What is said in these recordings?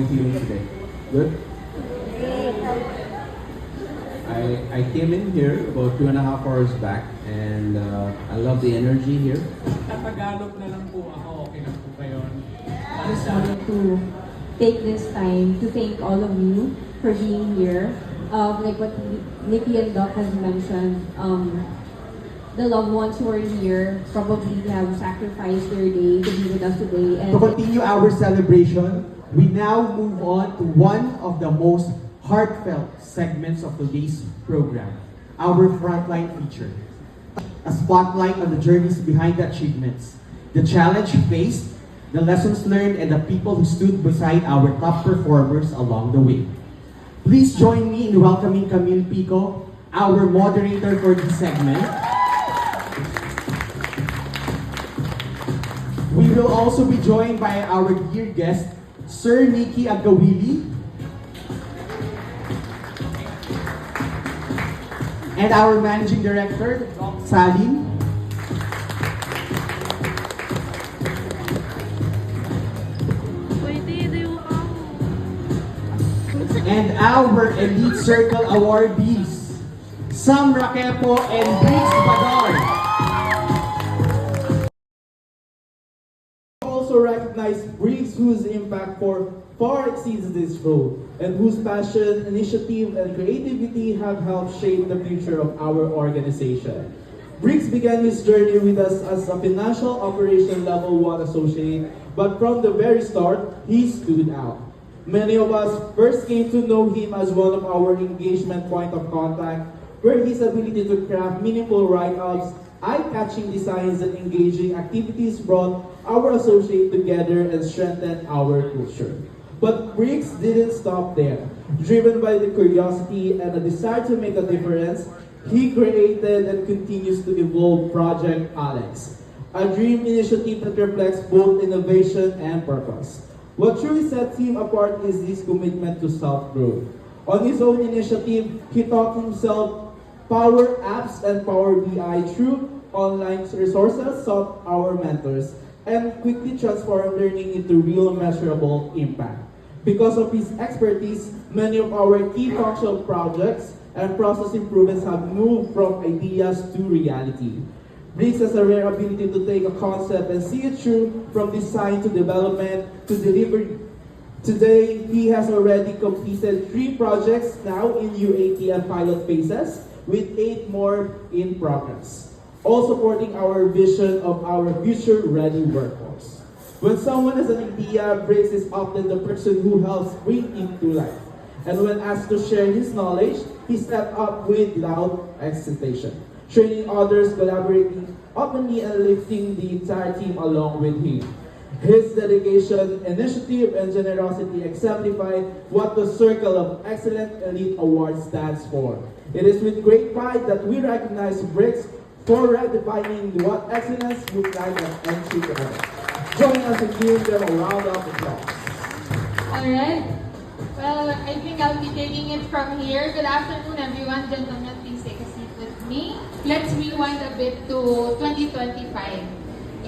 feeling today? Good? I came in here about 2.5 hours back and I love the energy here. Tagalog na lang po ako, okay na po kayo. I just wanted to take this time to thank all of you for being here. Like what Nikki and Doc has mentioned, the loved ones who are here probably have sacrificed their day to be with us today. And To continue our celebration, we now move on to one of the most heartfelt segments of today's program, our Frontline feature. A spotlight on the journeys behind the achievements, the challenge faced, the lessons learned, and the people who stood beside our top performers along the way. Please join me in welcoming Camille Pico, our moderator for this segment. We will also be joined by our dear guest, Sir Nicky Agawili, and our Managing Director, Salim. And our Elite Circle awardees, Sam Raquepo and Briggs Badar. Also recognize Briggs, whose impact far exceeds this role, and whose passion, initiative, and creativity have helped shape the future of our organization. Briggs began his journey with us as a financial operation level 1 associate, but from the very start, he stood out. Many of us first came to know him as one of our engagement point of contact, where his ability to craft meaningful write-ups, eye-catching designs, and engaging activities brought our associate together and strengthened our culture. But Briggs didn't stop there. Driven by the curiosity and a desire to make a difference, he created and continues to evolve Project Alex, a dream initiative that reflects both innovation and purpose. What truly sets him apart is his commitment to self-growth. On his own initiative, he taught himself Power Apps and Power BI through online resources, sought our mentors, and quickly transformed learning into real measurable impact. Because of his expertise, many of our key functional projects and process improvements have moved from ideas to reality. Briggs has a rare ability to take a concept and see it through from design to development to delivery. Today, he has already completed 3 projects now in UAT and pilot phases, with 8 more in progress, all supporting our vision of our future-ready workforce. When someone has an idea, Briggs is often the person who helps bring it to life. And when asked to share his knowledge, he stepped up without hesitation, training others, collaborating openly, and lifting the entire team along with him. His dedication, initiative, and generosity exemplify what the Circle of Excellent Elite Award stands for. It is with great pride that we recognize Briggs for redefining what excellence looks like at entry level. Join us in giving them a round of applause. Alright. Well, I think I'll be taking it from here. Good afternoon, everyone. Gentlemen, please take a seat with me. Let's rewind a bit to 2025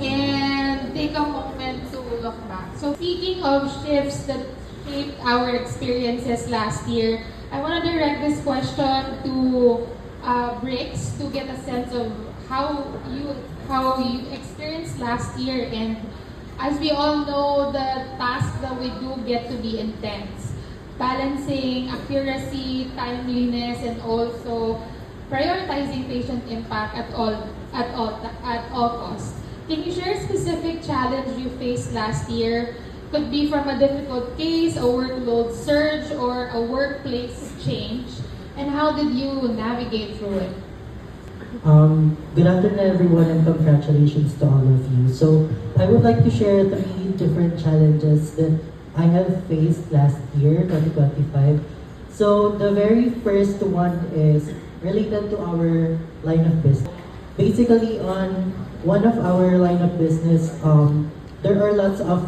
and take a moment to look back. So speaking of shifts that shaped our experiences last year, I want to direct this question to Briggs to get a sense of how you experienced last year. And as we all know, the tasks that we do get to be intense. Balancing accuracy, timeliness, and also prioritizing patient impact at all costs. Can you share a specific challenge you faced last year? Could be from a difficult case, a workload surge, or a workplace change. And how did you navigate through it? Good afternoon, everyone, and congratulations to all of you. So, I would like to share 3 different challenges that I have faced last year, 2025. So, the very first one is related to our line of business. Basically, on one of our line of business, there are lots of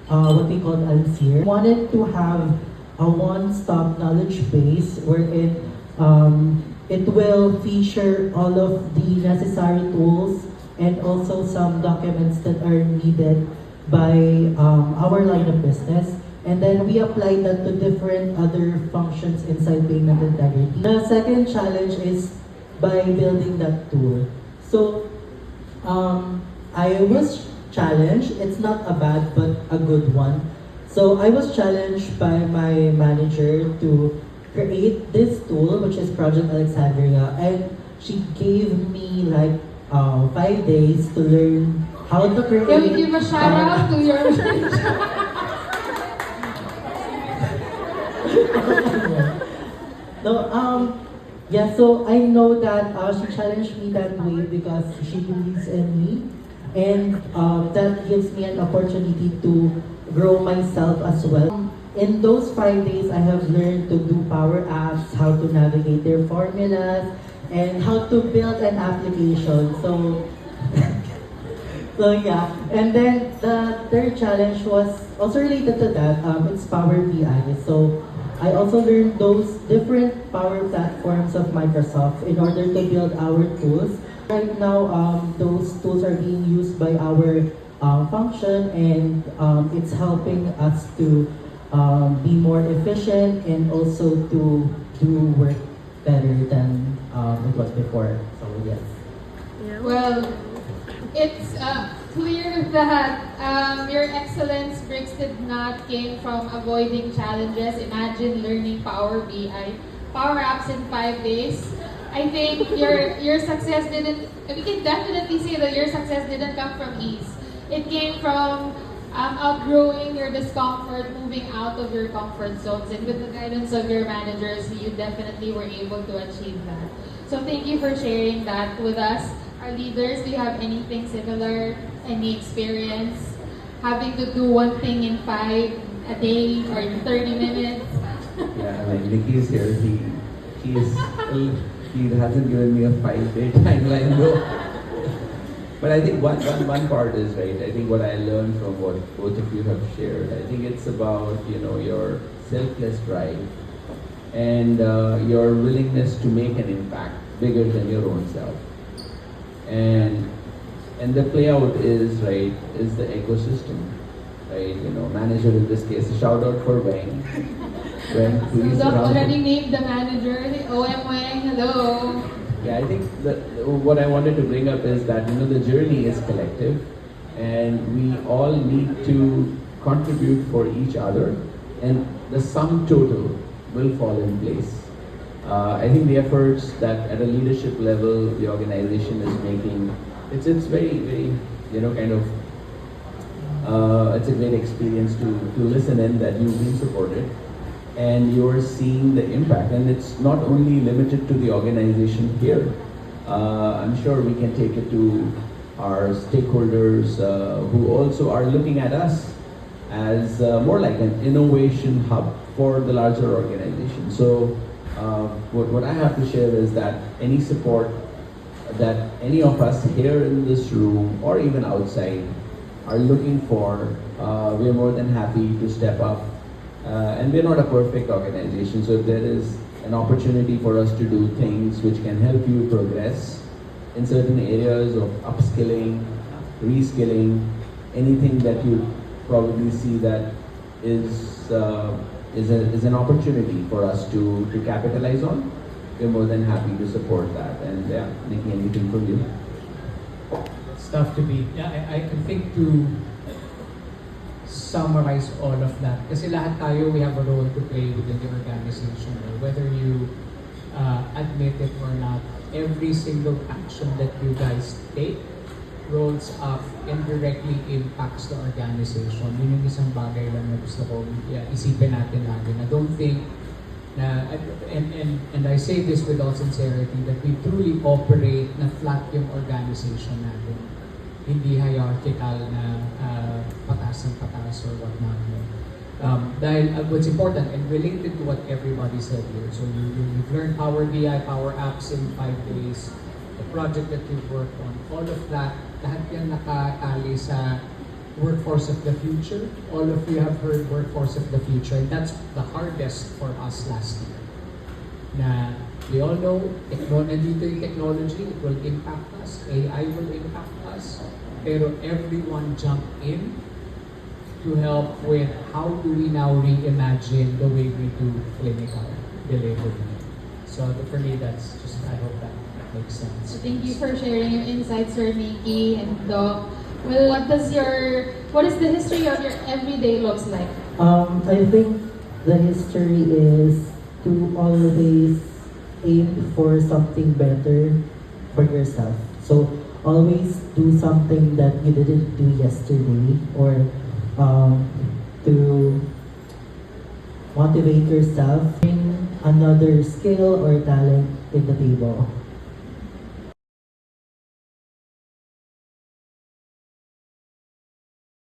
what we call ANSIR. Wanted to have a one-stop knowledge base wherein it will feature all of the necessary tools and also some documents that are needed by our line of business. And then we applied that to different other functions inside payment integrity. The second challenge is by building that tool. So I was challenged. It's not a bad but a good one. So I was challenged by my manager to create this tool, which is Project Alexandria, and she gave me like 5 days to learn how to create. Can we give a shout out to your No, yeah, so I know that she challenged me that way because she believes in me. And that gives me an opportunity to grow myself as well. In those 5 days, I have learned to do Power Apps, how to navigate their formulas, and how to build an application. So, so yeah. And then the third challenge was also related to that. It's Power BI. So I also learned those different Power platforms of Microsoft in order to build our tools. Right now, those tools are being used by our function, and it's helping us to be more efficient and also to do work better than it was before. So yes. Well, it's clear that your excellence, Bricks, did not came from avoiding challenges. Imagine learning Power BI, Power Apps in 5 days. I think your success didn't. We can definitely say that your success didn't come from ease. It came from outgrowing your discomfort, moving out of your comfort zones, and with the guidance of your managers, you definitely were able to achieve that. So thank you for sharing that with us. Our leaders, do you have anything similar? Any experience having to do one thing in 5 a day or in 30 minutes? Yeah, I mean, Nikki is here. He hasn't given me a 5-day timeline though. But I think one part is right. I think what I learned from what both of you have shared, I think it's about your selfless drive and your willingness to make an impact bigger than your own self. And the play out is the ecosystem, right? Manager in this case. A shout out for Wang. Wang, please. Doc already named the manager. OM Wang, hello. Yeah, I think that what I wanted to bring up is that the journey is collective, and we all need to contribute for each other, and the sum total will fall in place. I think the efforts that at a leadership level the organization is making, it's very very it's a great experience to listen in that you've been supported and you're seeing the impact, and it's not only limited to the organization here. I'm sure we can take it to our stakeholders who also are looking at us as more like an innovation hub for the larger organization. So what I have to share is that any support that any of us here in this room or even outside are looking for, we are more than happy to step up. And we're not a perfect organization, so if there is an opportunity for us to do things which can help you progress in certain areas of upskilling, reskilling, anything that you probably see that is an opportunity for us to capitalize on, we're more than happy to support that. And yeah, Nikki, anything from you? It's tough to be. Yeah, I can think to summarize all of that. Kasi lahat tayo, we have a role to play within the organization. Whether you admit it or not, every single action that you guys take rolls up indirectly impacts the organization. Yun yung isang bagay lang na gusto ko isipin natin lagi. Na don't think na, and I say this with all sincerity, that we truly operate na flat yung organization natin. Hindi hierarchical na patas ng patas or whatnot. Dahil what's important and related to what everybody said here, so you've learned Power BI, Power Apps in 5 days, the project that you've worked on, all of that, lahat yan nakatali sa workforce of the future. All of you have heard workforce of the future, and that's the hardest for us last year. Na we all know, nandito yung technology, it will impact us, AI will impact us, pero everyone jumped in to help with how do we now reimagine the way we do clinical delivery. So for me, that's just, I hope that makes sense. So thank you for sharing your insights, Sir Mickey and Doc. Well, what is the history of your everyday looks like? I think the history is to always aim for something better for yourself. So always do something that you didn't do yesterday, or to motivate yourself, bring another skill or talent in the table.